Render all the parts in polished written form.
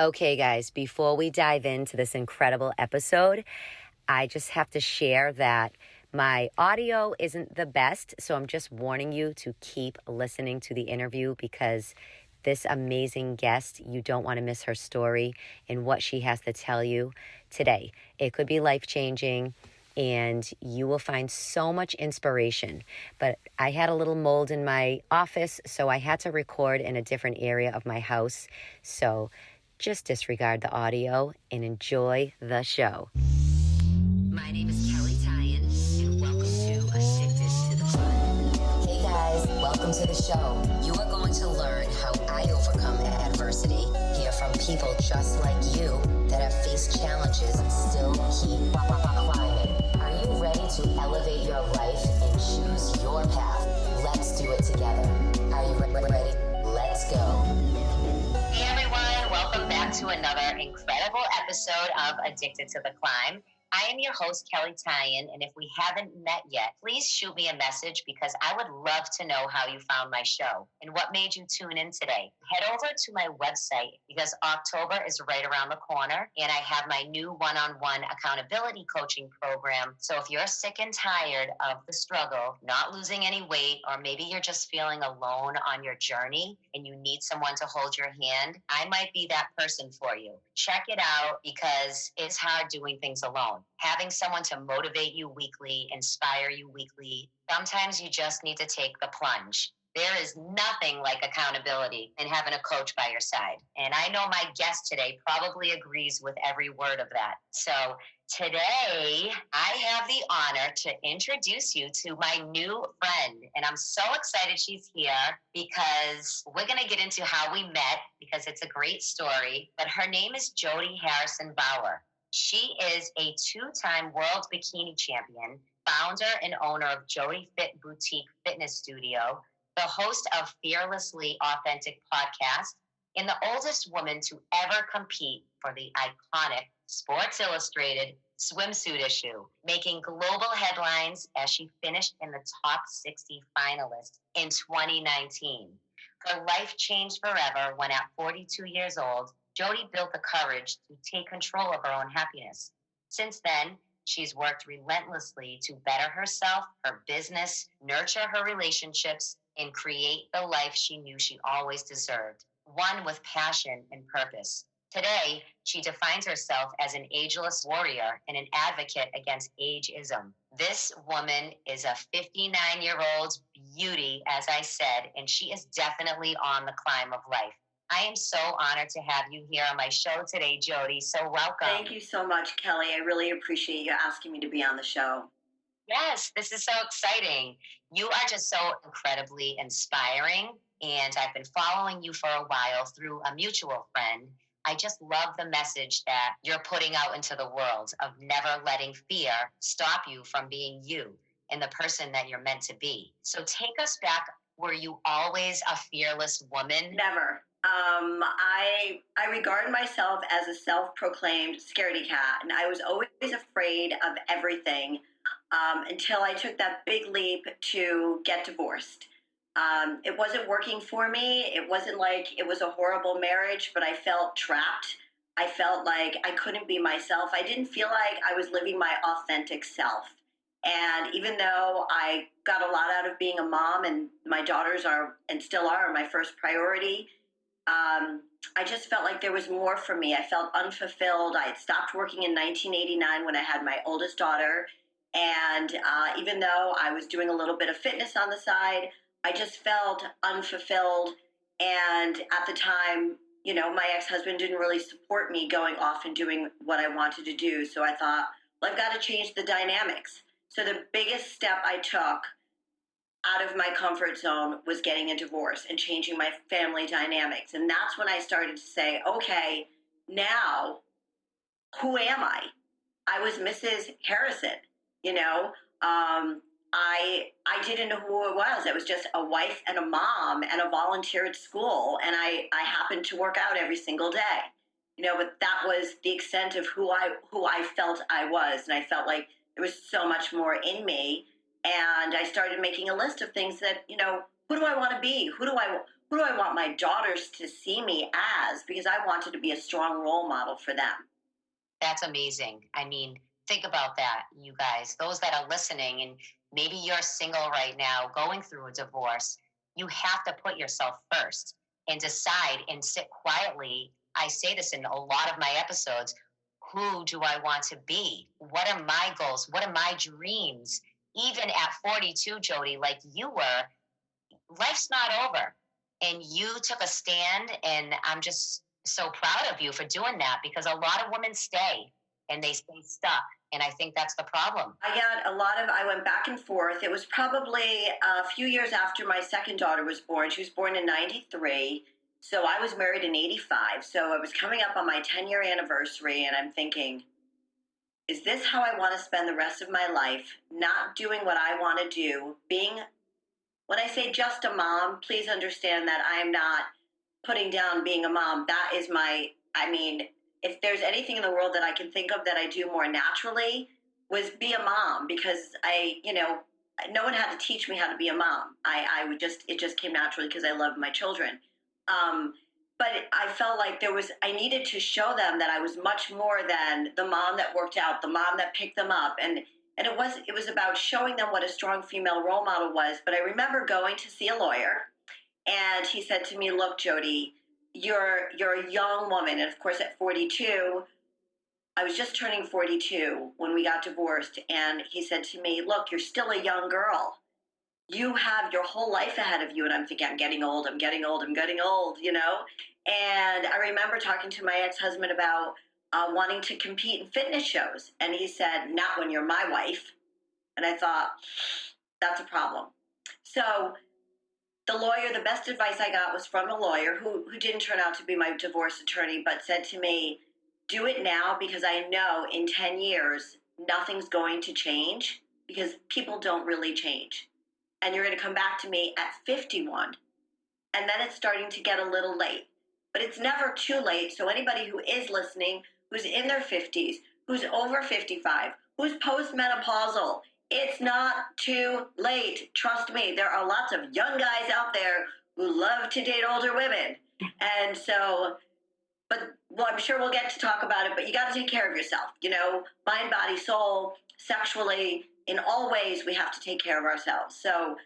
Okay, guys, before we dive into this incredible episode, I just have to share that my audio isn't the best, so I'm just warning you to keep listening to the interview because this amazing guest, you don't want to miss her story and what she has to tell you today. It could be life-changing, and you will find so much inspiration. But I had a little mold in my office, so I had to record in a different area of my house. So just disregard the audio and enjoy the show. My name is Kelley, Tyan, and welcome to Addicted to the Climb. Hey guys, welcome to the show. You are going to learn how I overcome adversity, hear from people just like you that have faced challenges and still keep climbing. Are you ready to elevate your life and choose your path? Let's do it together. Are you ready? Let's go. Hey everyone, welcome back to another incredible episode of Addicted to the Climb. I am your host, Kelley Tyan, and if we haven't met yet, please shoot me a message because I would love to know how you found my show and what made you tune in today. Head over to my website because October is right around the corner, and I have my new one-on-one accountability coaching program. So if you're sick and tired of the struggle, not losing any weight, or maybe you're just feeling alone on your journey and you need someone to hold your hand, I might be that person for you. Check it out because it's hard doing things alone. Having someone to motivate you weekly, inspire you weekly, sometimes you just need to take the plunge. There is nothing like accountability and having a coach by your side. And I know my guest today probably agrees with every word of that. So today, I have the honor to introduce you to my new friend. And I'm so excited she's here because we're going to get into how we met because it's a great story. But her name is Jodi Harrison Bauer. She is a two-time world bikini champion, founder and owner of Jody Fit Boutique Fitness Studio, the host of Fearlessly Authentic podcast, and the oldest woman to ever compete for the iconic Sports Illustrated swimsuit issue, making global headlines as she finished in the top 60 finalists in 2019. Her life changed forever when at 42 years old, Jody built the courage to take control of her own happiness. Since then, she's worked relentlessly to better herself, her business, nurture her relationships, and create the life she knew she always deserved, one with passion and purpose. Today, she defines herself as an ageless warrior and an advocate against ageism. This woman is a 59-year-old beauty, as I said, and she is definitely on the climb of life. I am so honored to have you here on my show today, Jody. So welcome. Thank you so much, Kelley. I really appreciate you asking me to be on the show. Yes, this is so exciting. You are just so incredibly inspiring, and I've been following you for a while through a mutual friend. I just love the message that you're putting out into the world of never letting fear stop you from being you and the person that you're meant to be. So take us back. Were you always a fearless woman? Never. I regard myself as a self-proclaimed scaredy cat, and I was always afraid of everything until I took that big leap to get divorced. It wasn't working for me. It wasn't like it was a horrible marriage, but I felt trapped. I felt like I couldn't be myself. I didn't feel like I was living my authentic self. And even though I got a lot out of being a mom, and my daughters are and still are my first priority, I just felt like there was more for me. I felt unfulfilled. I had stopped working in 1989 when I had my oldest daughter. And even though I was doing a little bit of fitness on the side, I just felt unfulfilled. And at the time, my ex-husband didn't really support me going off and doing what I wanted to do. So I thought, well, I've got to change the dynamics. So the biggest step I took out of my comfort zone was getting a divorce and changing my family dynamics. And that's when I started to say, okay, now who am I? I was Mrs. Harrison, I didn't know who I was. I was just a wife and a mom and a volunteer at school. And I happened to work out every single day, but that was the extent of who I felt I was. And I felt like there was so much more in me. And I started making a list of things that, who do I want to be? who do I want my daughters to see me as, because I wanted to be a strong role model for them. That's amazing. I mean, think about that, you guys, those that are listening, and maybe you're single right now, going through a divorce. You have to put yourself first and decide and sit quietly. I say this in a lot of my episodes. Who do I want to be? What are my goals? What are my dreams? Even at 42, Jody, like you were, life's not over. And you took a stand, and I'm just so proud of you for doing that, because a lot of women stay and they stay stuck. And I think that's the problem. I went back and forth. It was probably a few years after my second daughter was born. She was born in 93. So I was married in 85. So I was coming up on my 10-year anniversary, and I'm thinking, is this how I want to spend the rest of my life? Not doing what I want to do, being, when I say just a mom, please understand that I am not putting down being a mom. That is I mean, if there's anything in the world that I can think of that I do more naturally, was be a mom, because no one had to teach me how to be a mom. It just came naturally because I love my children. Um, but I felt like I needed to show them that I was much more than the mom that worked out, the mom that picked them up. And it was about showing them what a strong female role model was. But I remember going to see a lawyer, and he said to me, "Look, Jody, you're a young woman." And of course, at 42, I was just turning 42 when we got divorced. And he said to me, "Look, you're still a young girl. You have your whole life ahead of you." And I'm thinking, I'm getting old, I'm getting old, I'm getting old, you know? And I remember talking to my ex-husband about wanting to compete in fitness shows. And he said, "Not when you're my wife." And I thought, that's a problem. So the best advice I got was from a lawyer who didn't turn out to be my divorce attorney, but said to me, "Do it now, because I know in 10 years, nothing's going to change, because people don't really change. And you're going to come back to me at 51. And then it's starting to get a little late. But it's never too late. So anybody who is listening, who's in their 50s, who's over 55, who's postmenopausal, it's not too late. Trust me, there are lots of young guys out there who love to date older women. And so, well, I'm sure we'll get to talk about it, but you got to take care of yourself, mind, body, soul, sexually, in all ways, we have to take care of ourselves. So,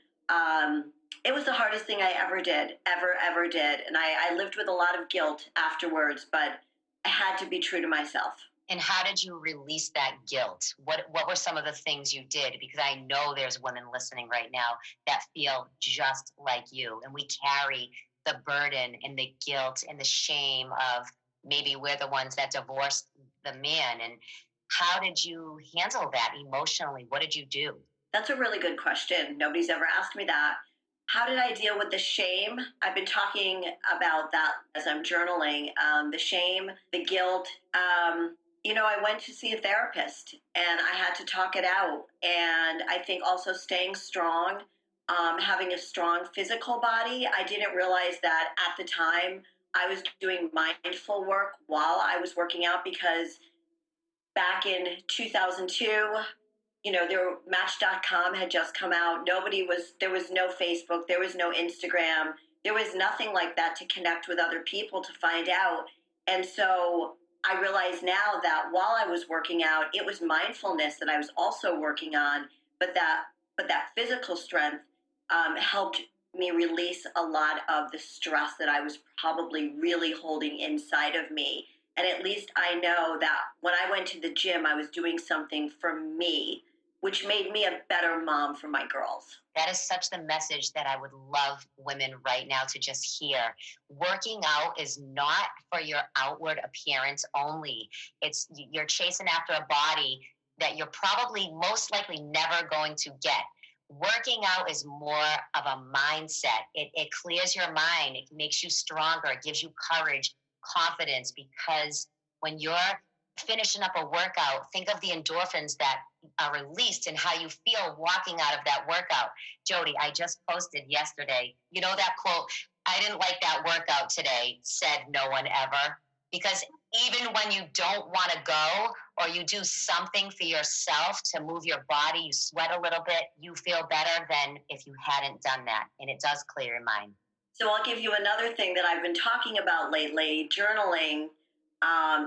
it was the hardest thing I ever did, ever did. And I lived with a lot of guilt afterwards, but I had to be true to myself. And how did you release that guilt? What were some of the things you did? Because I know there's women listening right now that feel just like you, and we carry the burden and the guilt and the shame of maybe we're the ones that divorced the man. And how did you handle that emotionally? What did you do? That's a really good question. Nobody's ever asked me that. How did I deal with the shame? I've been talking about that as I'm journaling. The shame, the guilt. I went to see a therapist, and I had to talk it out. And I think also staying strong, having a strong physical body. I didn't realize that at the time I was doing mindful work while I was working out, because back in 2002, Match.com had just come out. There was no Facebook, there was no Instagram, there was nothing like that to connect with other people to find out. And so I realize now that while I was working out, it was mindfulness that I was also working on, but that physical strength helped me release a lot of the stress that I was probably really holding inside of me. And at least I know that when I went to the gym, I was doing something for me, which made me a better mom for my girls. That is such the message that I would love women right now to just hear. Working out is not for your outward appearance only. You're chasing after a body that you're probably most likely never going to get. Working out is more of a mindset. It clears your mind. It makes you stronger. It gives you courage, confidence, because when you're finishing up a workout, think of the endorphins that are released and how you feel walking out of that workout. Jody, I just posted yesterday, that quote, "I didn't like that workout today," said no one ever. Because even when you don't want to go, or you do something for yourself to move your body, you sweat a little bit, you feel better than if you hadn't done that. And it does clear your mind. So I'll give you another thing that I've been talking about lately. Journaling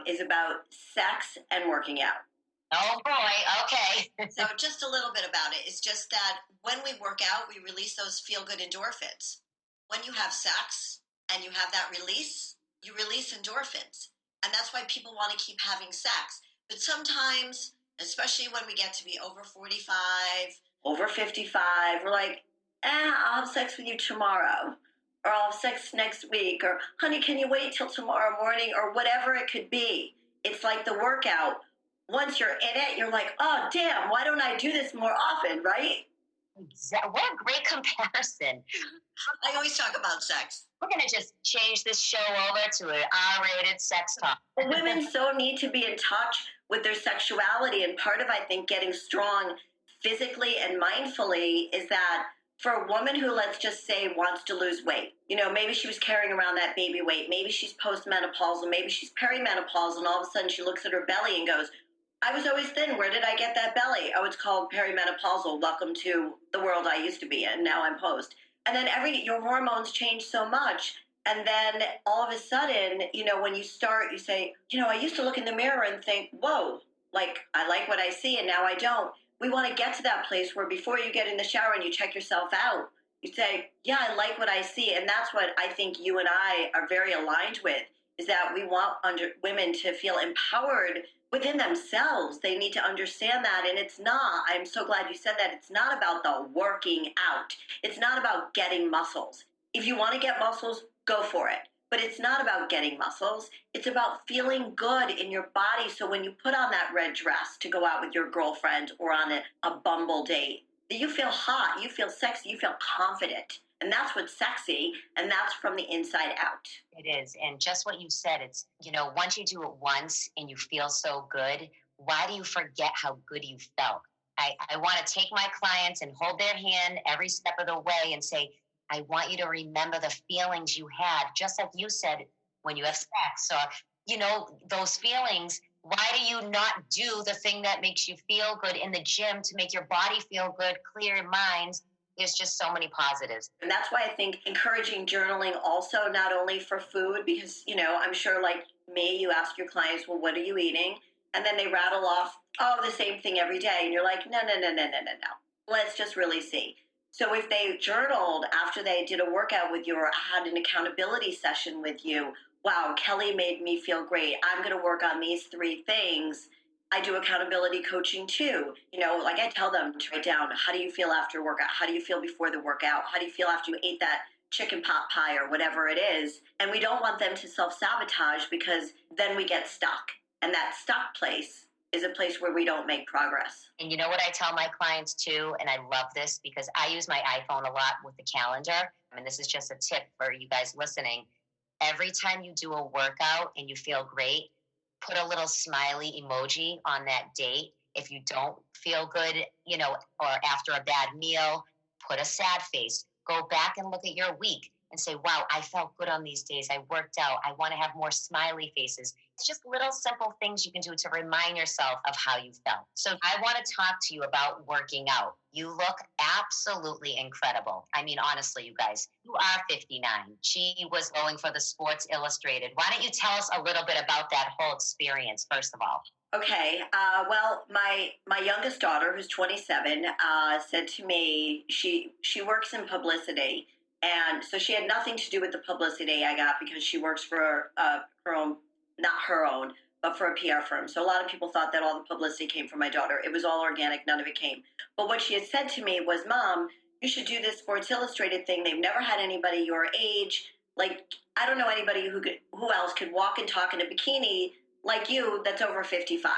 is about sex and working out. Oh boy, okay. So just a little bit about it. It's just that when we work out, we release those feel-good endorphins. When you have sex and you have that release, you release endorphins. And that's why people want to keep having sex. But sometimes, especially when we get to be over 45, over 55, we're like, I'll have sex with you tomorrow. Or I'll have sex next week. Or, honey, can you wait till tomorrow morning? Or whatever it could be. It's like the workout. Once you're in it, you're like, oh, damn, why don't I do this more often, right? What a great comparison. I always talk about sex. We're going to just change this show over to an R-rated sex talk. Women so need to be in touch with their sexuality. And part of, I think, getting strong physically and mindfully is that for a woman who, let's just say, wants to lose weight, maybe she was carrying around that baby weight, maybe she's postmenopausal, maybe she's perimenopausal, and all of a sudden she looks at her belly and goes, I was always thin. Where did I get that belly? Oh, it's called perimenopausal. Welcome to the world I used to be in. Now I'm post. And then your hormones change so much. And then all of a sudden, when you start, you say, I used to look in the mirror and think, whoa, like I like what I see and now I don't. We want to get to that place where before you get in the shower and you check yourself out, you say, yeah, I like what I see. And that's what I think you and I are very aligned with, is that we want women to feel empowered within themselves. They need to understand that. And it's not, I'm so glad you said that, it's not about the working out. It's not about getting muscles. If you want to get muscles, go for it. But it's not about getting muscles. It's about feeling good in your body. So when you put on that red dress to go out with your girlfriend or on a Bumble date, that you feel hot, you feel sexy, you feel confident. And that's what's sexy, and that's from the inside out. It is. And just what you said, it's, once you do it once and you feel so good, why do you forget how good you felt? I want to take my clients and hold their hand every step of the way and say, I want you to remember the feelings you had, just like you said, when you have sex. So, those feelings, why do you not do the thing that makes you feel good in the gym to make your body feel good, clear your minds? There's just so many positives. And that's why I think encouraging journaling also, not only for food, because, I'm sure like me, you ask your clients, well, what are you eating? And then they rattle off, the same thing every day. And you're like, no. Let's just really see. So if they journaled after they did a workout with you or had an accountability session with you, wow, Kelley made me feel great. I'm going to work on these 3 things. I do accountability coaching too. Like I tell them to write down, how do you feel after workout? How do you feel before the workout? How do you feel after you ate that chicken pot pie or whatever it is? And we don't want them to self-sabotage, because then we get stuck. And that stuck place is a place where we don't make progress. And you know what I tell my clients too, and I love this because I use my iPhone a lot with the calendar, and this is just a tip for you guys listening. Every time you do a workout and you feel great, put a little smiley emoji on that date. If you don't feel good, or after a bad meal, put a sad face. Go back and look at your week and say, wow, I felt good on these days. I worked out. I want to have more smiley faces. It's just little simple things you can do to remind yourself of how you felt. So I want to talk to you about working out. You look absolutely incredible. I mean, honestly, you guys, you are 59. She was going for the Sports Illustrated. Why don't you tell us a little bit about that whole experience, first of all? Okay. Well, my youngest daughter, who's 27, said to me, she works in publicity. And so she had nothing to do with the publicity I got, because she works for her own, not her own, but for a PR firm. So a lot of people thought that all the publicity came from my daughter. It was all organic. None of it came. But what she had said to me was, Mom, you should do this Sports Illustrated thing. They've never had anybody your age. Like, I don't know anybody who else could walk and talk in a bikini like you that's over 55.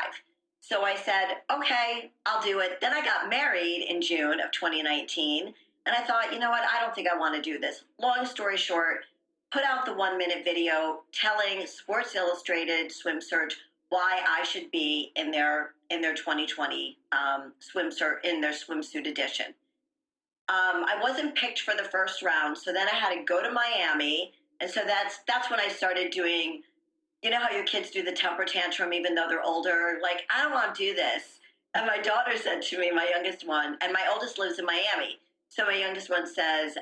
So I said, okay, I'll do it. Then I got married in June of 2019. And I thought, you know what? I don't think I want to do this. Long story short, put out the 1-minute video telling Sports Illustrated Swim Search why I should be in their 2020 swimsuit edition. I wasn't picked for the first round, so then I had to go to Miami, and so that's when I started doing. You know how your kids do the temper tantrum even though they're older? Like, I don't want to do this. And my daughter said to me, my youngest one, and my oldest lives in Miami. So my youngest one says,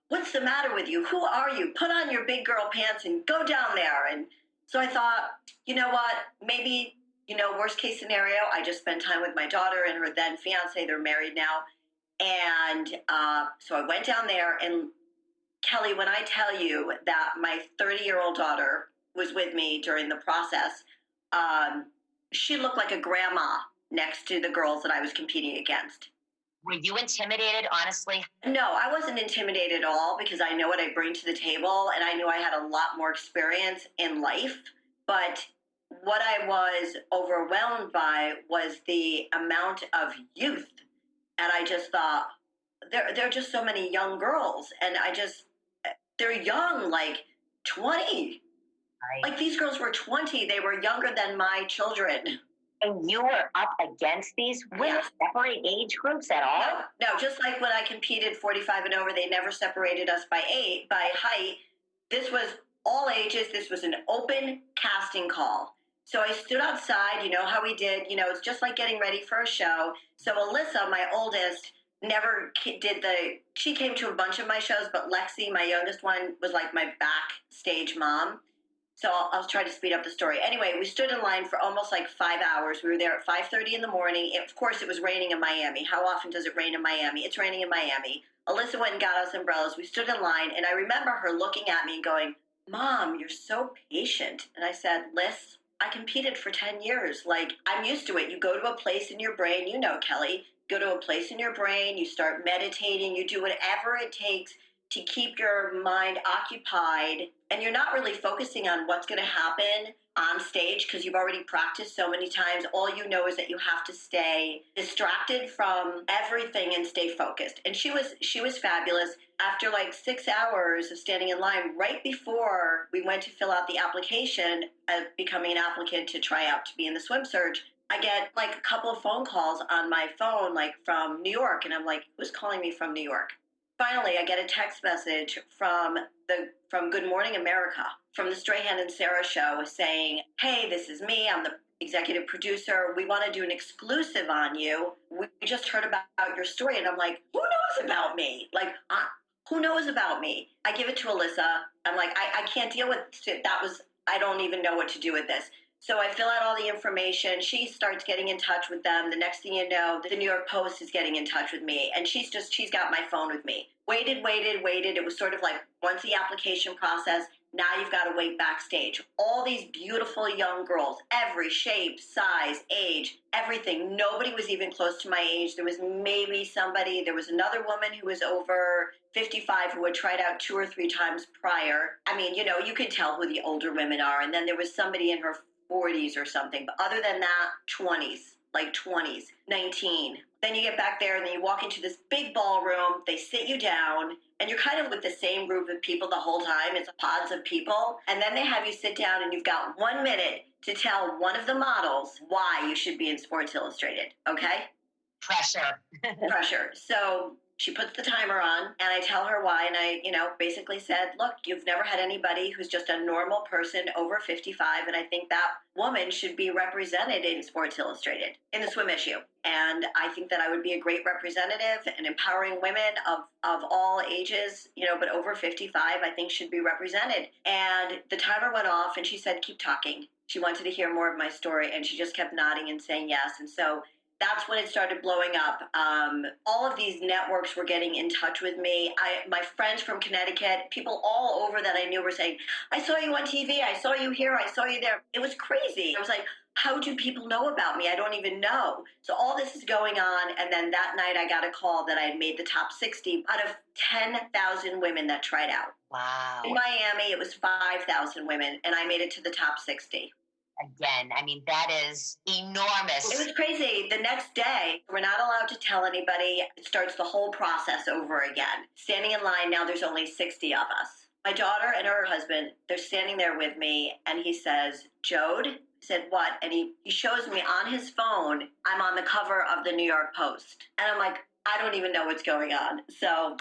what's the matter with you? Who are you? Put on your big girl pants and go down there. And so I thought, you know what? Maybe, worst case scenario, I just spend time with my daughter and her then fiance. They're married now. And so I went down there. And Kelley, when I tell you that my 30-year-old daughter was with me during the process, she looked like a grandma next to the girls that I was competing against. Were you intimidated, honestly? No, I wasn't intimidated at all because I know what I bring to the table and I knew I had a lot more experience in life. But what I was overwhelmed by was the amount of youth. And I just thought, there are just so many young girls. And they're young, like 20. Right. Like these girls were 20. They were younger than my children. And you were up against these women, separate age groups at all? No, just like when I competed 45 and over, they never separated us by height. This was all ages. This was an open casting call. So I stood outside, you know how we did, it's just like getting ready for a show. So Alyssa, my oldest, never she came to a bunch of my shows, but Lexi, my youngest one, was like my backstage mom. So I'll try to speed up the story. Anyway, we stood in line for almost like 5 hours. We were there at 5:30 in the morning. Of course, it was raining in Miami. How often does it rain in Miami? It's raining in Miami. Alyssa went and got us umbrellas. We stood in line, and I remember her looking at me and going, "Mom, you're so patient." And I said, "Liz, I competed for 10 years. Like, I'm used to it. You go to a place in your brain, Kelley, go to a place in your brain, you start meditating, you do whatever it takes to keep your mind occupied, and you're not really focusing on what's going to happen on stage because you've already practiced so many times. All you know is that you have to stay distracted from everything and stay focused." And she was fabulous. After like 6 hours of standing in line, right before we went to fill out the application of becoming an applicant to try out to be in the swim surge, I get like a couple of phone calls on my phone, like from New York, and I'm like, who's calling me from New York? Finally, I get a text message from Good Morning America, from the Strahan and Sarah show, saying, "Hey, this is me. I'm the executive producer. We want to do an exclusive on you. We just heard about your story." And I'm like, who knows about me? Like, who knows about me? I give it to Alyssa. I'm like, I can't deal with it. I don't even know what to do with this. So I fill out all the information. She starts getting in touch with them. The next thing you know, the New York Post is getting in touch with me. And she's got my phone with me. Waited. It was sort of like once the application process, now you've got to wait backstage. All these beautiful young girls, every shape, size, age, everything. Nobody was even close to my age. There was another woman who was over 55 who had tried out 2 or 3 times prior. I mean, you could tell who the older women are. And then there was somebody in her 40s or something. But other than that, 20s, 19. Then you get back there and then you walk into this big ballroom. They sit you down and you're kind of with the same group of people the whole time. It's pods of people. And then they have you sit down and you've got 1 minute to tell one of the models why you should be in Sports Illustrated. Okay? Pressure. So she puts the timer on and I tell her why. And I, basically said, look, you've never had anybody who's just a normal person over 55. And I think that woman should be represented in Sports Illustrated in the swim issue. And I think that I would be a great representative and empowering women of all ages, but over 55, I think should be represented. And the timer went off and she said, keep talking. She wanted to hear more of my story and she just kept nodding and saying yes. And so that's when it started blowing up. All of these networks were getting in touch with me. My friends from Connecticut, people all over that I knew were saying, I saw you on TV, I saw you here, I saw you there. It was crazy. I was like, how do people know about me? I don't even know. So all this is going on, and then that night I got a call that I had made the top 60 out of 10,000 women that tried out. Wow. In Miami, it was 5,000 women, and I made it to the top 60. Again, I mean, that is enormous. It was crazy. The next day, we're not allowed to tell anybody. It starts the whole process over again. Standing in line, now there's only 60 of us. My daughter and her husband, they're standing there with me, and he says, Jodi? I said, what? And he shows me on his phone, I'm on the cover of the New York Post. And I'm like, I don't even know what's going on. So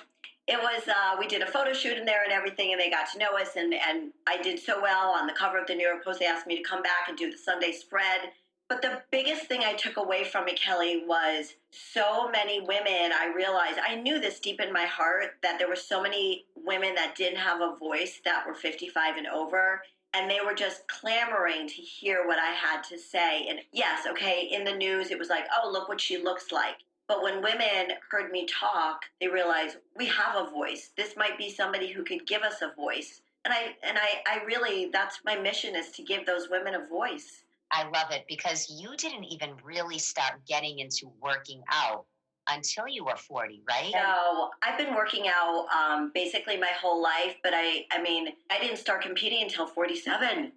it was, we did a photo shoot in there and everything, and they got to know us, and I did so well on the cover of the New York Post. They asked me to come back and do the Sunday spread. But the biggest thing I took away from it, Kelley, was so many women. I realized, I knew this deep in my heart, that there were so many women that didn't have a voice that were 55 and over. And they were just clamoring to hear what I had to say. And yes, okay, in the news, it was like, oh, look what she looks like. But when women heard me talk, they realized we have a voice. This might be somebody who could give us a voice. And I really, that's my mission, is to give those women a voice. I love it because you didn't even really start getting into working out until you were 40, right? No, I've been working out basically my whole life, but I mean, I didn't start competing until 47.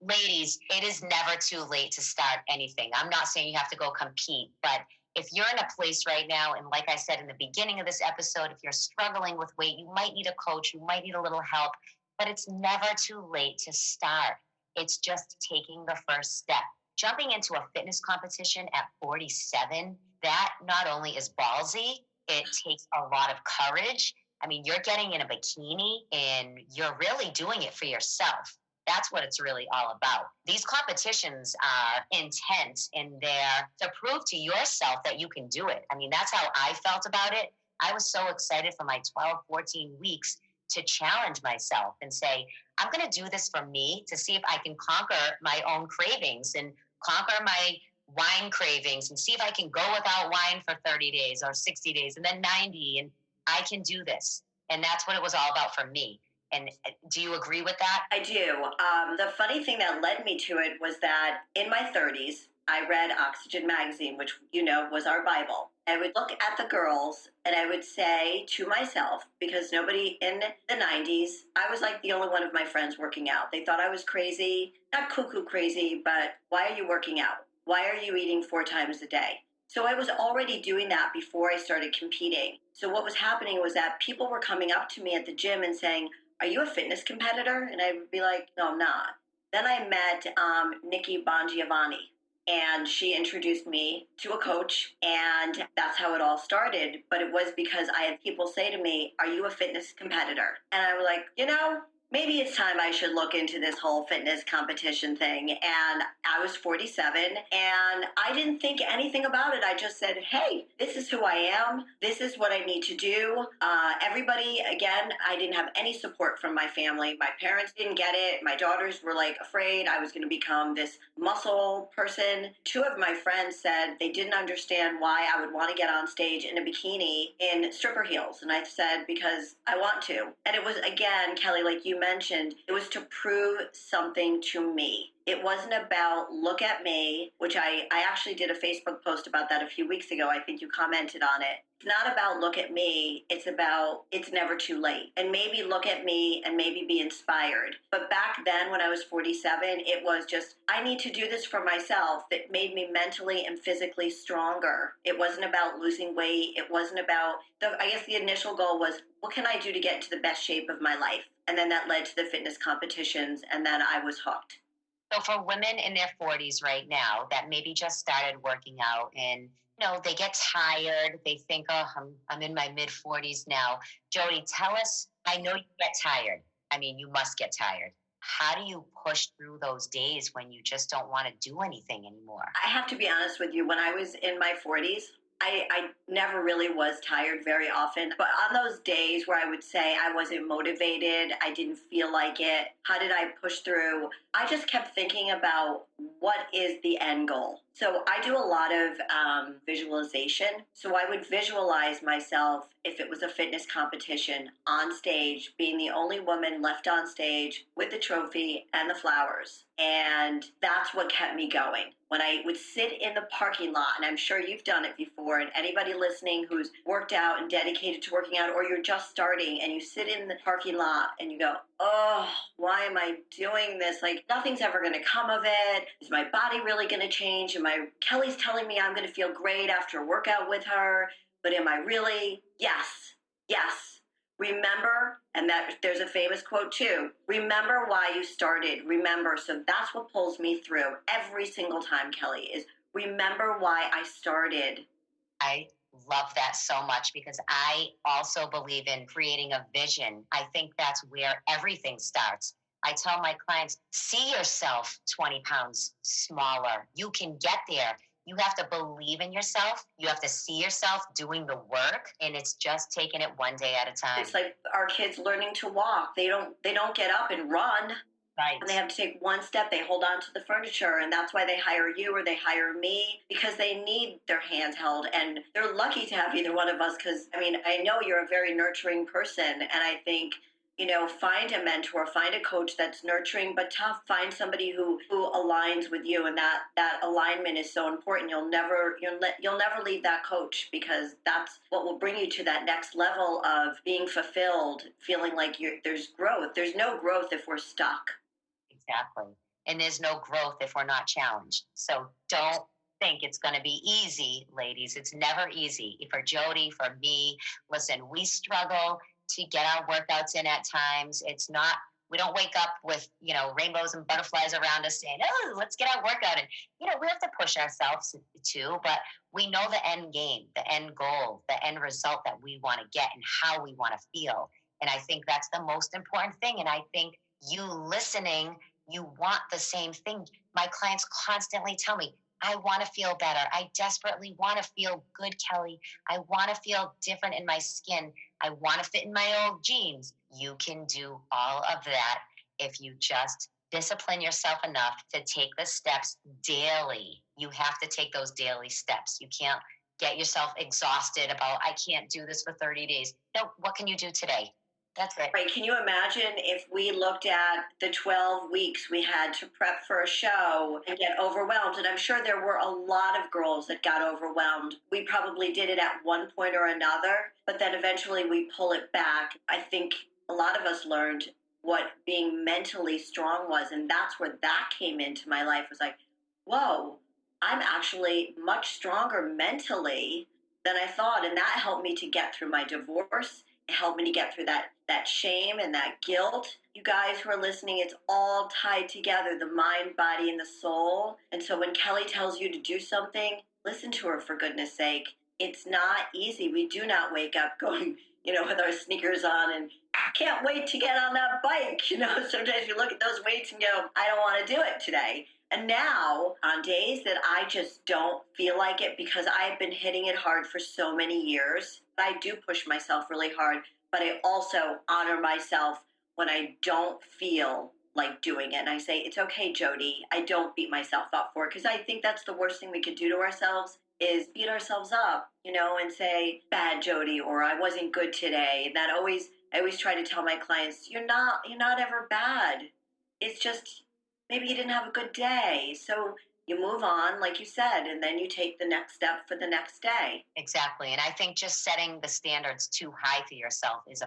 Ladies, it is never too late to start anything. I'm not saying you have to go compete, but if you're in a place right now, and like I said in the beginning of this episode, if you're struggling with weight, you might need a coach, you might need a little help, but it's never too late to start. It's just taking the first step. Jumping into a fitness competition at 47, that not only is ballsy, it takes a lot of courage. I mean, you're getting in a bikini and you're really doing it for yourself. That's what it's really all about. These competitions are intense and they're to prove to yourself that you can do it. I mean, that's how I felt about it. I was so excited for my 12, 14 weeks to challenge myself and say, I'm going to do this for me to see if I can conquer my own cravings and conquer my wine cravings and see if I can go without wine for 30 days or 60 days and then 90. And I can do this. And that's what it was all about for me. And do you agree with that? I do. The funny thing that led me to it was that in my 30s, I read Oxygen magazine, which, you know, was our Bible. I would look at the girls and I would say to myself, because nobody in the 90s, I was like the only one of my friends working out. They thought I was crazy, not cuckoo crazy, but why are you working out? Why are you eating 4 times a day? So I was already doing that before I started competing. So what was happening was that people were coming up to me at the gym and saying, are you a fitness competitor? And I would be like, no, I'm not. Then I met Nikki Bongiovanni, and she introduced me to a coach, and that's how it all started. But it was because I had people say to me, are you a fitness competitor? And I was like, you know, maybe it's time I should look into this whole fitness competition thing. And I was 47 and I didn't think anything about it. I just said, hey, this is who I am. This is what I need to do. Everybody, again, I didn't have any support from my family. My parents didn't get it. My daughters were like afraid I was going to become this muscle person. 2 of my friends said they didn't understand why I would want to get on stage in a bikini in stripper heels. And I said, because I want to. And it was, again, Kelley, like you mentioned, it was to prove something to me. It wasn't about look at me, which I actually did a Facebook post about that a few weeks ago. I think you commented on it. It's not about look at me. It's about it's never too late. And maybe look at me and maybe be inspired. But back then when I was 47, it was just, I need to do this for myself. That made me mentally and physically stronger. It wasn't about losing weight. It wasn't about, I guess the initial goal was, what can I do to get into the best shape of my life? And then that led to the fitness competitions, and then I was hooked. So for women in their 40s right now that maybe just started working out and they get tired, they think, oh, I'm in my mid 40s now. Jody, tell us, I know you get tired. I mean, you must get tired. How do you push through those days when you just don't want to do anything anymore? I have to be honest with you. When I was in my 40s, I never really was tired very often. But on those days where I would say I wasn't motivated, I didn't feel like it, how did I push through? I just kept thinking about what is the end goal. So I do a lot of visualization. So I would visualize myself, if it was a fitness competition, on stage, being the only woman left on stage with the trophy and the flowers. And that's what kept me going. When I would sit in the parking lot, and I'm sure you've done it before, and anybody listening who's worked out and dedicated to working out, or you're just starting, and you sit in the parking lot and you go, oh, why am I doing this? Like, nothing's ever going to come of it. Is my body really going to change? Kelley's telling me I'm going to feel great after a workout with her, but am I really? Yes, yes. Remember, and that there's a famous quote too, remember why you started. Remember. So that's what pulls me through every single time, Kelley, is remember why I started. I love that so much because I also believe in creating a vision. I think that's where everything starts. I tell my clients, see yourself 20 pounds smaller. You can get there. You have to believe in yourself. You have to see yourself doing the work, and it's just taking it one day at a time. It's like our kids learning to walk. They don't get up and run. Right. And they have to take one step. They hold on to the furniture, and that's why they hire you or they hire me, because they need their hands held. And they're lucky to have either one of us, because, I mean, I know you're a very nurturing person, and I think, find a mentor, find a coach that's nurturing but tough. Find somebody who aligns with you, and that alignment is so important. You'll never leave that coach, because that's what will bring you to that next level of being fulfilled, feeling like there's growth. There's no growth if we're stuck. Exactly. And there's no growth if we're not challenged. So don't think it's going to be easy, ladies. It's never easy. For Jody, for me, listen, we struggle to get our workouts in at times. It's not, we don't wake up with, rainbows and butterflies around us saying, oh, let's get our workout in. We have to push ourselves too, but we know the end game, the end goal, the end result that we want to get and how we want to feel. And I think that's the most important thing. And I think you listening, you want the same thing. My clients constantly tell me, I want to feel better. I desperately want to feel good, Kelley. I want to feel different in my skin. I want to fit in my old jeans. You can do all of that if you just discipline yourself enough to take the steps daily. You have to take those daily steps. You can't get yourself exhausted about, I can't do this for 30 days. No, what can you do today? That's it. Right. Can you imagine if we looked at the 12 weeks we had to prep for a show and get overwhelmed? And I'm sure there were a lot of girls that got overwhelmed. We probably did it at one point or another, but then eventually we pull it back. I think a lot of us learned what being mentally strong was. And that's where that came into my life. It was like, whoa, I'm actually much stronger mentally than I thought. And that helped me to get through my divorce. It helped me to get through that shame and that guilt. You guys who are listening, it's all tied together, the mind, body, and the soul. And so when Kelley tells you to do something, listen to her, for goodness sake. It's not easy. We do not wake up going, with our sneakers on and can't wait to get on that bike. Sometimes you look at those weights and go, I don't want to do it today. And now, on days that I just don't feel like it, because I've been hitting it hard for so many years, I do push myself really hard, but I also honor myself when I don't feel like doing it. And I say, it's okay, Jody. I don't beat myself up for it, because I think that's the worst thing we could do to ourselves is beat ourselves up, and say, bad Jody, or I wasn't good today. And I always try to tell my clients, you're not ever bad. It's just maybe you didn't have a good day. So you move on, like you said, and then you take the next step for the next day. Exactly. And I think just setting the standards too high for yourself is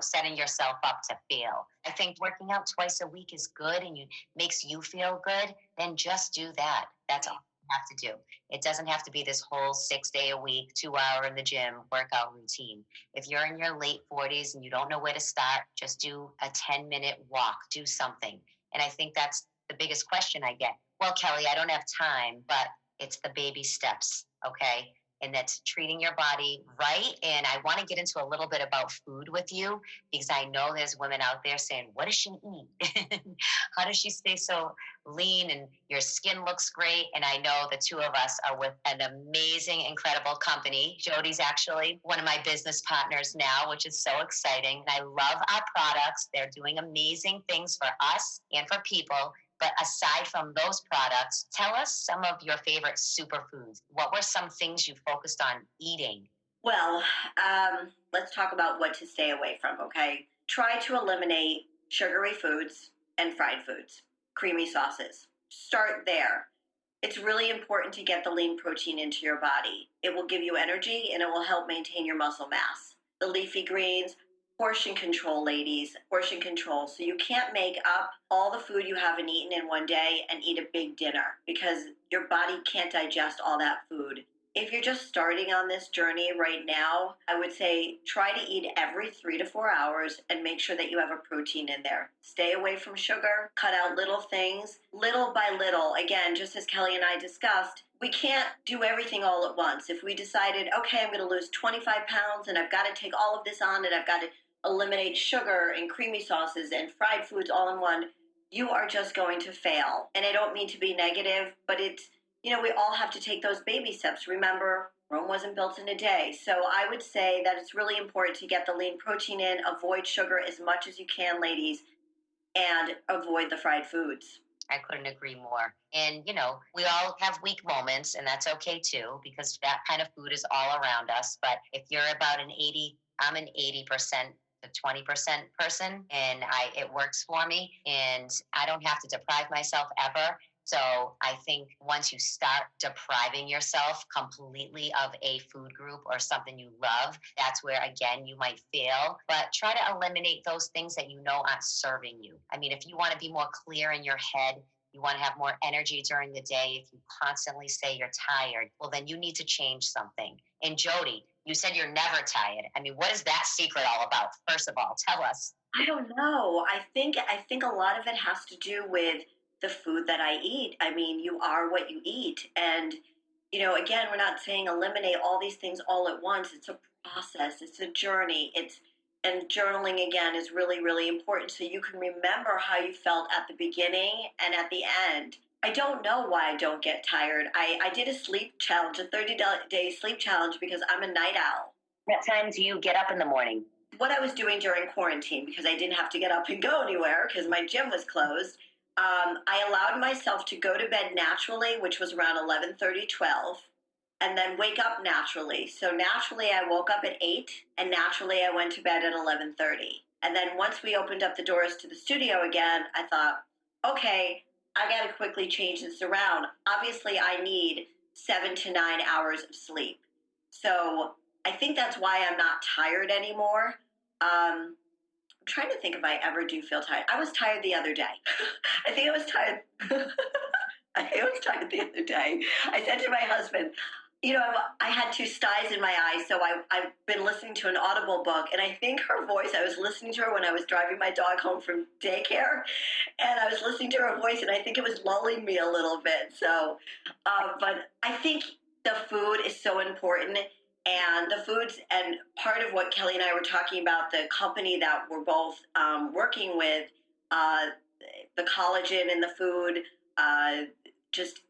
setting yourself up to fail. I think working out twice a week is good and makes you feel good, then just do that. That's all you have to do. It doesn't have to be this whole 6 day a week, 2 hour in the gym workout routine. If you're in your late 40s and you don't know where to start, just do a 10-minute walk, do something. And I think that's the biggest question I get. Well, Kelley, I don't have time, but it's the baby steps, okay? And that's treating your body right. And I want to get into a little bit about food with you, because I know there's women out there saying, what does she eat? How does she stay so lean and your skin looks great? And I know the two of us are with an amazing, incredible company. Jody's actually one of my business partners now, which is so exciting. And I love our products. They're doing amazing things for us and for people. But aside from those products, tell us some of your favorite superfoods. What were some things you focused on eating? Well, let's talk about what to stay away from, okay? Try to eliminate sugary foods and fried foods, creamy sauces. Start there. It's really important to get the lean protein into your body. It will give you energy and it will help maintain your muscle mass. The leafy greens, portion control, ladies, portion control. So you can't make up all the food you haven't eaten in one day and eat a big dinner, because your body can't digest all that food. If you're just starting on this journey right now, I would say try to eat every 3 to 4 hours and make sure that you have a protein in there. Stay away from sugar, cut out little things, little by little. Again, just as Kelley and I discussed, we can't do everything all at once. If we decided, okay, I'm going to lose 25 pounds and I've got to take all of this on and I've got to eliminate sugar and creamy sauces and fried foods all in one, you are just going to fail. And I don't mean to be negative, but it's, we all have to take those baby steps. Remember, Rome wasn't built in a day. So I would say that it's really important to get the lean protein in, avoid sugar as much as you can, ladies, and avoid the fried foods. I couldn't agree more. And, we all have weak moments, and that's okay too, because that kind of food is all around us. But if you're about I'm an 80% to 20% person, and it works for me, and I don't have to deprive myself ever. So I think once you start depriving yourself completely of a food group or something you love, that's where, again, you might fail. But try to eliminate those things that you know aren't serving you. I mean, if you want to be more clear in your head, you want to have more energy during the day, if you constantly say you're tired, well, then you need to change something. And Jody, you said you're never tired. I mean, what is that secret all about? First of all, tell us. I don't know. I think a lot of it has to do with the food that I eat. I mean, you are what you eat. And, again, we're not saying eliminate all these things all at once. It's a process, it's a journey. And journaling again is really, really important so you can remember how you felt at the beginning and at the end. I don't know why I don't get tired. I did a sleep challenge, a 30-day sleep challenge, because I'm a night owl. What time do you get up in the morning? What I was doing during quarantine, because I didn't have to get up and go anywhere because my gym was closed, I allowed myself to go to bed naturally, which was around 11:30, 12, and then wake up naturally. So naturally I woke up at 8, and naturally I went to bed at 11:30. And then once we opened up the doors to the studio again, I thought, okay, I got to quickly change this around. Obviously I need 7 to 9 hours of sleep. So I think that's why I'm not tired anymore. I'm trying to think if I ever do feel tired. I was tired the other day. I think I was tired. I was tired the other day. I said to my husband, I had 2 styes in my eyes, so I've been listening to an Audible book, and I think her voice, I was listening to her when I was driving my dog home from daycare, and I was listening to her voice, and I think it was lulling me a little bit. So, but I think the food is so important. And the foods, and part of what Kelley and I were talking about, the company that we're both working with, uh, the collagen in the food, just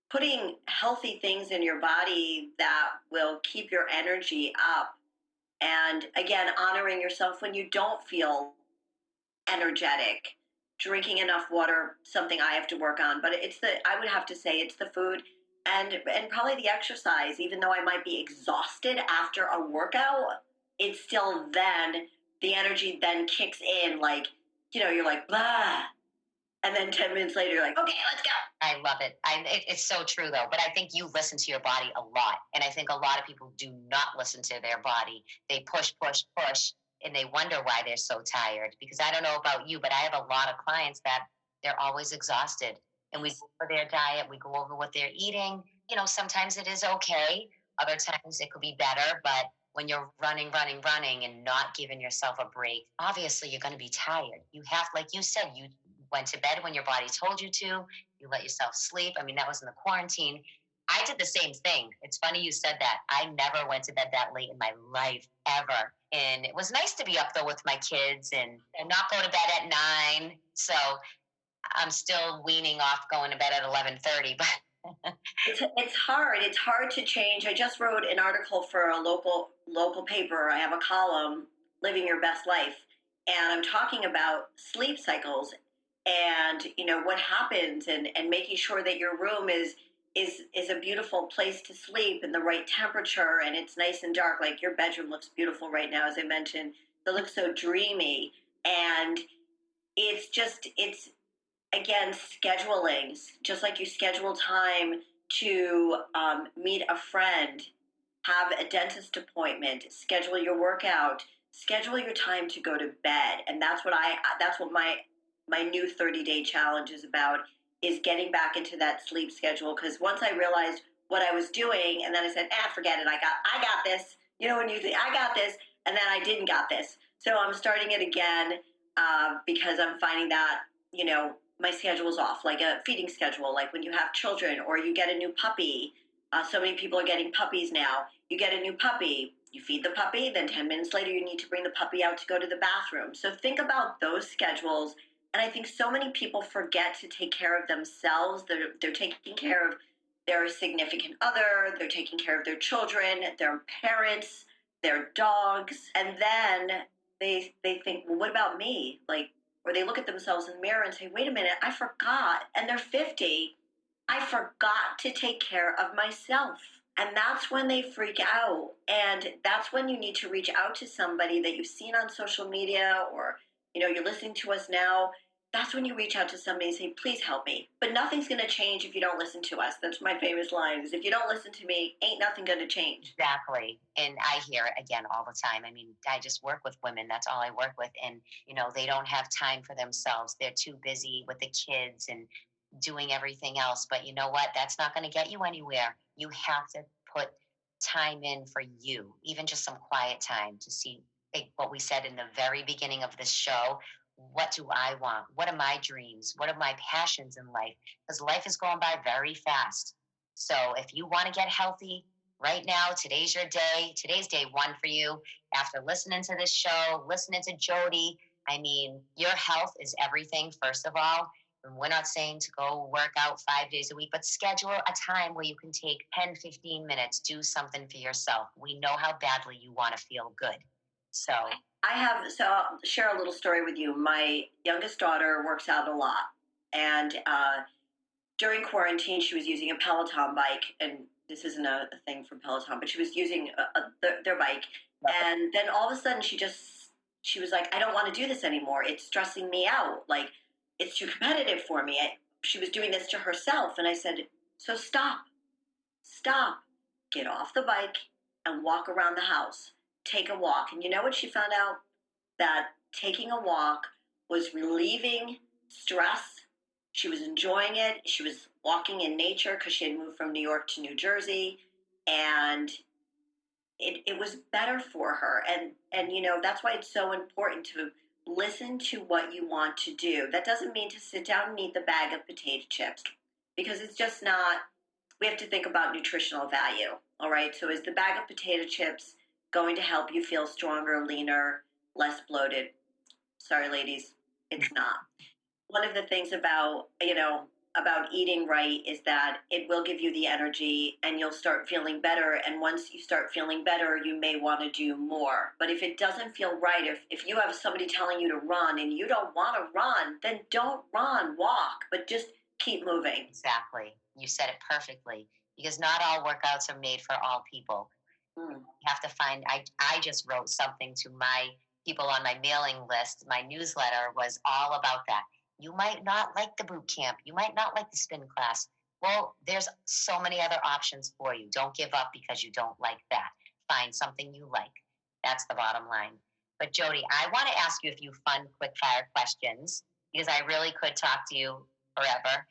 putting healthy things in your body that will keep your energy up. And again, honoring yourself when you don't feel energetic. Drinking enough water, something I have to work on. But I would have to say it's the food and probably the exercise. Even though I might be exhausted after a workout, it's still then the energy then kicks in. Like, you're like, blah. And then 10 minutes later, you're like, okay, let's go. I love it. It's so true, though. But I think you listen to your body a lot. And I think a lot of people do not listen to their body. They push, push, push, and they wonder why they're so tired. Because I don't know about you, but I have a lot of clients that they're always exhausted. And we go over their diet, we go over what they're eating. Sometimes it is okay. Other times it could be better. But when you're running, running, running and not giving yourself a break, obviously you're going to be tired. You have, like you said, you went to bed when your body told you to. You let yourself sleep. I mean, that was in the quarantine. I did the same thing. It's funny you said that. I never went to bed that late in my life, ever. And it was nice to be up, though, with my kids and not go to bed at 9. So I'm still weaning off going to bed at 11:30. But it's hard. It's hard to change. I just wrote an article for a local paper. I have a column, Living Your Best Life. And I'm talking about sleep cycles and what happens, and making sure that your room is a beautiful place to sleep and the right temperature, and it's nice and dark. Like your bedroom looks beautiful right now, as I mentioned. It looks so dreamy, and it's again scheduling, just like you schedule time to meet a friend, have a dentist appointment, schedule your workout, schedule your time to go to bed. And that's what my new 30-day challenge is about, is getting back into that sleep schedule. Because once I realized what I was doing, and then I said, forget it, I got this. When you think, I got this, and then I didn't got this. So I'm starting it again because I'm finding that, my schedule's off, like a feeding schedule, like when you have children or you get a new puppy. So many people are getting puppies now. You get a new puppy, You feed the puppy, then 10 minutes later, you need to bring the puppy out to go to the bathroom. So think about those schedules. And I think so many people forget to take care of themselves. They're taking care of their significant other, they're taking care of their children, their parents, their dogs. And then they think, well, what about me? Like, or they look at themselves in the mirror and say, wait a minute, I forgot. And they're 50. I forgot to take care of myself. And that's when they freak out. And that's when you need to reach out to somebody that you've seen on social media, or, you're listening to us now. That's when you reach out to somebody and say, please help me. But nothing's going to change if you don't listen to us. That's my famous line, is if you don't listen to me, ain't nothing going to change. Exactly. And I hear it again all the time. I mean, I just work with women. That's all I work with. And, they don't have time for themselves. They're too busy with the kids and doing everything else. But you know what? That's not going to get you anywhere. You have to put time in for you, even just some quiet time to see, like what we said in the very beginning of this show. What do I want? What are my dreams? What are my passions in life? Because life is going by very fast. So if you want to get healthy right now, today's your day. Today's day one for you. After listening to this show, listening to Jody, I mean, your health is everything, first of all. And we're not saying to go work out 5 days a week, but schedule a time where you can take 10, 15 minutes, do something for yourself. We know how badly you want to feel good. So I'll share a little story with you. My youngest daughter works out a lot. And during quarantine, she was using a Peloton bike. And this isn't a thing from Peloton, but she was using their bike. And then all of a sudden, she was like, I don't want to do this anymore. It's stressing me out. Like, it's too competitive for me. She was doing this to herself. And I said, so stop, get off the bike and walk around the house. Take a walk. And you know what she found out? That taking a walk was relieving stress. She was enjoying it. She was walking in nature because she had moved from New York to New Jersey. And it was better for her. And that's why it's so important to listen to what you want to do. That doesn't mean to sit down and eat the bag of potato chips, because it's just not. We have to think about nutritional value. All right. So is the bag of potato chips going to help you feel stronger, leaner, less bloated? Sorry, ladies, it's not. One of the things about eating right is that it will give you the energy and you'll start feeling better. And once you start feeling better, you may want to do more. But if it doesn't feel right, if you have somebody telling you to run and you don't want to run, then don't run, walk, but just keep moving. Exactly. You said it perfectly, because not all workouts are made for all people. You have to find, I just wrote something to my people on my mailing list. My newsletter was all about that. You might not like the boot camp. You might not like the spin class. Well, there's so many other options for you. Don't give up because you don't like that. Find something you like. That's the bottom line. But Jody, I want to ask you a few fun, quick fire questions, because I really could talk to you forever.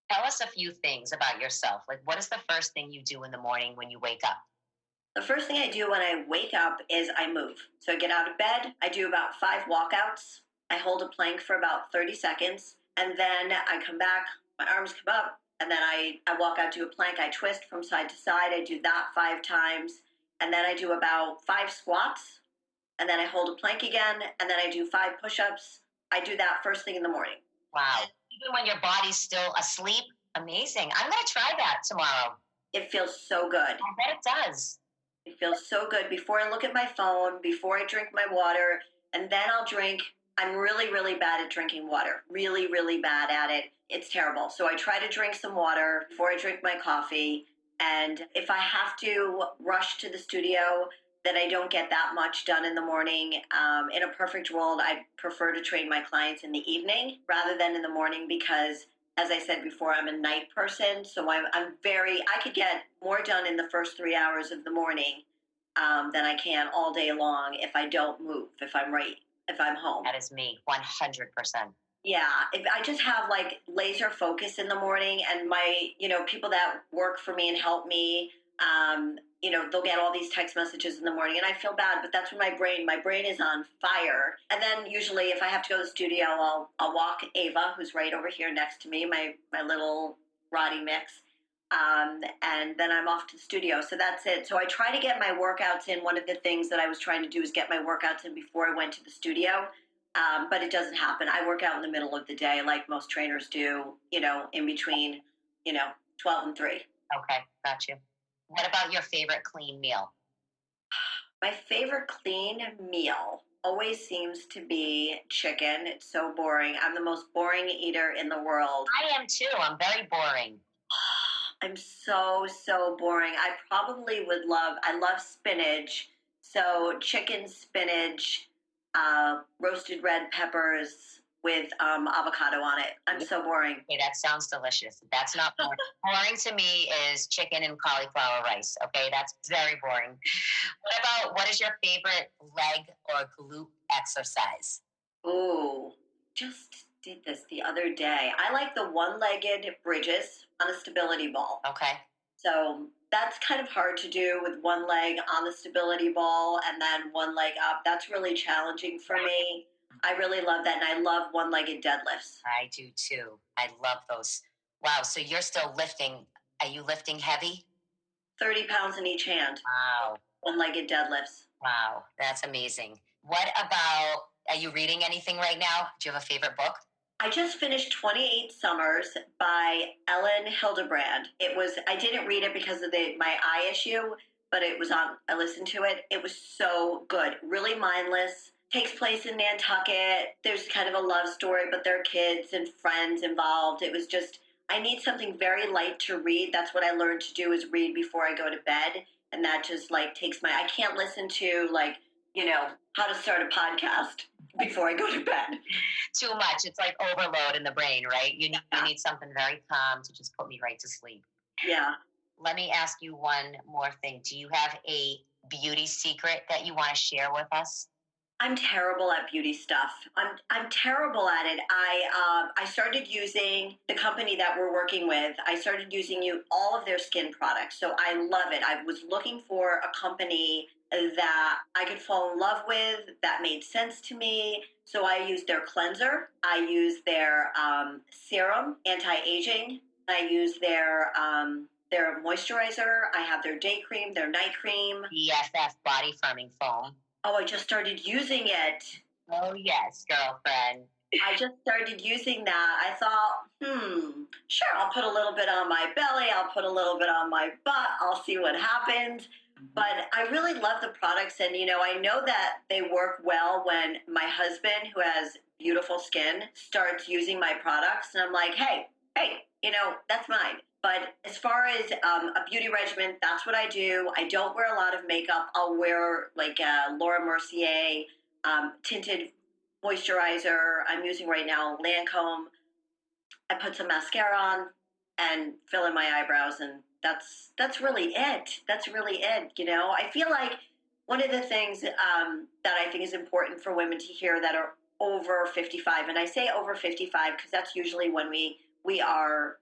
Tell us a few things about yourself. Like, what is the first thing you do in the morning when you wake up? The first thing I do when I wake up is I move. So I get out of bed. I do about 5 walkouts. I hold a plank for about 30 seconds. And then I come back, my arms come up, and then I walk out to a plank. I twist from side to side. I do that 5 times. And then I do about 5 squats. And then I hold a plank again. And then I do 5 push-ups. I do that first thing in the morning. Wow. Even when your body's still asleep? Amazing. I'm going to try that tomorrow. It feels so good. I bet it does. It feels so good before I look at my phone, before I drink my water, and then I'll drink. I'm really, really bad at drinking water. Really, really bad at it. It's terrible. So I try to drink some water before I drink my coffee. And if I have to rush to the studio, then I don't get that much done in the morning. In a perfect world, I prefer to train my clients in the evening rather than in the morning, because as I said before, I'm a night person. So I could get more done in the first 3 hours of the morning than I can all day long if I don't move, if I'm home. That is me, 100%. Yeah, if I just have like laser focus in the morning, and my, people that work for me and help me, they'll get all these text messages in the morning, and I feel bad, but that's when my brain is on fire. And then usually if I have to go to the studio, I'll walk Ava, who's right over here next to me, my little Roddy mix. and then I'm off to the studio. So that's it. So I try to get my workouts in. One of the things that I was trying to do is get my workouts in before I went to the studio. But it doesn't happen. I work out in the middle of the day like most trainers do, in between, 12 and 3. Okay, got you. What about your favorite clean meal? My favorite clean meal always seems to be chicken. It's so boring. I'm the most boring eater in the world. I am too. I'm very boring. I'm so boring. I love spinach. So chicken, spinach, roasted red peppers with avocado on it. I'm so boring. Okay, that sounds delicious. That's not boring. Boring to me is chicken and cauliflower rice. Okay, that's very boring. What is your favorite leg or glute exercise? Ooh, just did this the other day. I like the one-legged bridges on a stability ball. Okay. So that's kind of hard to do with one leg on the stability ball and then one leg up. That's really challenging for me. I really love that. And I love one-legged deadlifts. I do too. I love those. Wow. So you're still lifting. Are you lifting heavy? 30 pounds in each hand. Wow. One-legged deadlifts. Wow. That's amazing. What about, are you reading anything right now? Do you have a favorite book? I just finished 28 Summers by Ellen Hildebrand. I didn't read it because of my eye issue, but I listened to it. It was so good. Really mindless. Takes place in Nantucket. There's kind of a love story, but there are kids and friends involved. It was just, I need something very light to read. That's what I learned to do, is read before I go to bed. And that just I can't listen to how to start a podcast before I go to bed. Too much. It's like overload in the brain, right? You need something very calm to just put me right to sleep. Yeah. Let me ask you one more thing. Do you have a beauty secret that you want to share with us? I'm terrible at beauty stuff. I'm terrible at it. I started using the company that we're working with. I started using all of their skin products, so I love it. I was looking for a company that I could fall in love with, that made sense to me. So I used their cleanser. I used their serum, anti-aging. I used their moisturizer. I have their day cream, their night cream. BFF body firming foam. Oh, I just started using it. Oh, yes, girlfriend. I just started using that. I thought, sure, I'll put a little bit on my belly. I'll put a little bit on my butt. I'll see what happens. But I really love the products. And, I know that they work well when my husband, who has beautiful skin, starts using my products. And I'm like, hey, that's mine. But as far as a beauty regimen, that's what I do. I don't wear a lot of makeup. I'll wear like a Laura Mercier tinted moisturizer. I'm using right now Lancome. I put some mascara on and fill in my eyebrows, and that's really it. That's really it. I feel like one of the things that I think is important for women to hear that are over 55, and I say over 55 because that's usually when we are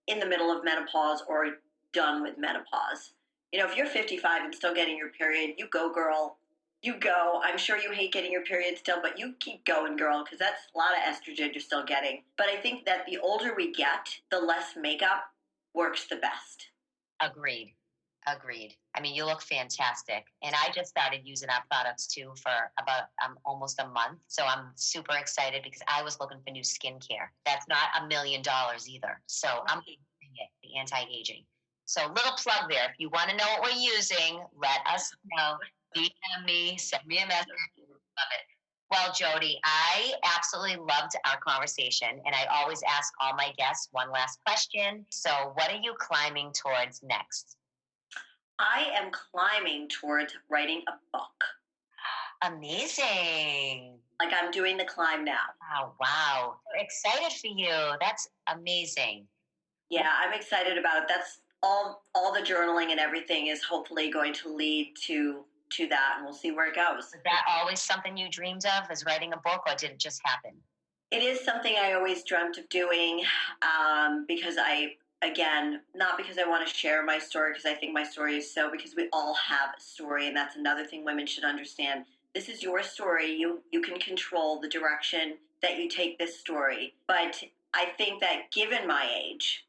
in the middle of menopause or done with menopause. If you're 55 and still getting your period, you go, girl. You go. I'm sure you hate getting your period still, but you keep going, girl, because that's a lot of estrogen you're still getting. But I think that the older we get, the less makeup works the best. Agreed. I mean, you look fantastic. And I just started using our products too for about almost a month. So I'm super excited because I was looking for new skincare. That's not $1 million either. So I'm using it, the anti-aging. So little plug there. If you want to know what we're using, let us know. DM me, send me a message. Love it. Well, Jody, I absolutely loved our conversation, and I always ask all my guests one last question. So what are you climbing towards next? I am climbing towards writing a book. Amazing. Like I'm doing the climb now. Oh, wow. Excited for you. That's amazing. Yeah, I'm excited about it. That's all the journaling and everything is hopefully going to lead to that, and we'll see where it goes. Was that always something you dreamed of, is writing a book, or did it just happen? It is something I always dreamt of doing because not because I want to share my story, because I think my story is because we all have a story, and that's another thing women should understand. This is your story. You can control the direction that you take this story. But I think that given my age,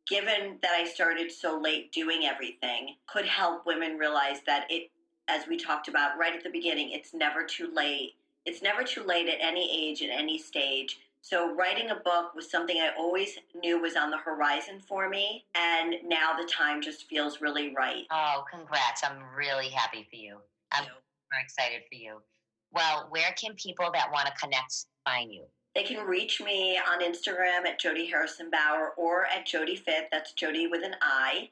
given that I started so late doing everything, could help women realize that it, as we talked about right at the beginning, it's never too late. It's never too late at any age, at any stage. So writing a book was something I always knew was on the horizon for me, and now the time just feels really right. Oh, congrats. I'm really happy for you. I'm super excited for you. Well, where can people that want to connect find you? They can reach me on Instagram at Jodi Harrison Bauer or at Jody Fit. That's Jody with an I.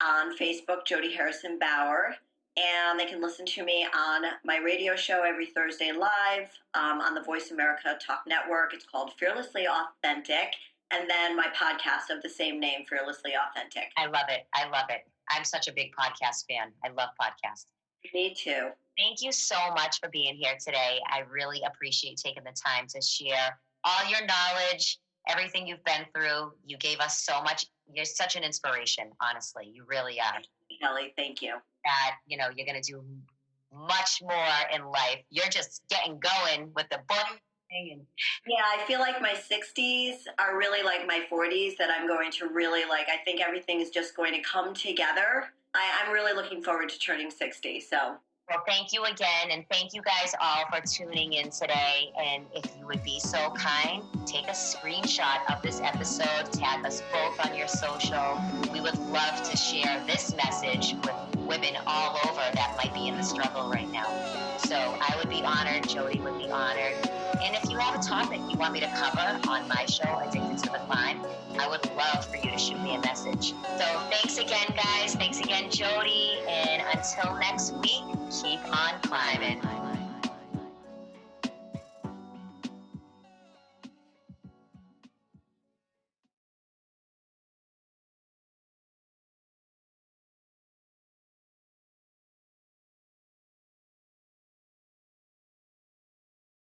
On Facebook, Jodi Harrison Bauer. And they can listen to me on my radio show every Thursday live on the Voice America Talk Network. It's called Fearlessly Authentic. And then my podcast of the same name, Fearlessly Authentic. I love it. I love it. I'm such a big podcast fan. I love podcasts. Me too. Thank you so much for being here today. I really appreciate taking the time to share all your knowledge, everything you've been through. You gave us so much. You're such an inspiration, honestly. You really are. Kelley, thank you. That, you know, you're going to do much more in life. You're just getting going with the book. Yeah, I feel like my 60s are really like my 40s, that I'm going to really like, I think everything is just going to come together. I'm really looking forward to turning 60. So, well, thank you again. And thank you guys all for tuning in today. And if you would be so kind, take a screenshot of this episode, tag us both on your social. We would love to share this message with women all over that might be in the struggle right now. So I would be honored. Jody would be honored. And if you have a topic you want me to cover on my show, Addicted to the Climb, I would love for you to shoot me a message. So thanks again, guys. Thanks again, Jody. And until next week, keep on climbing.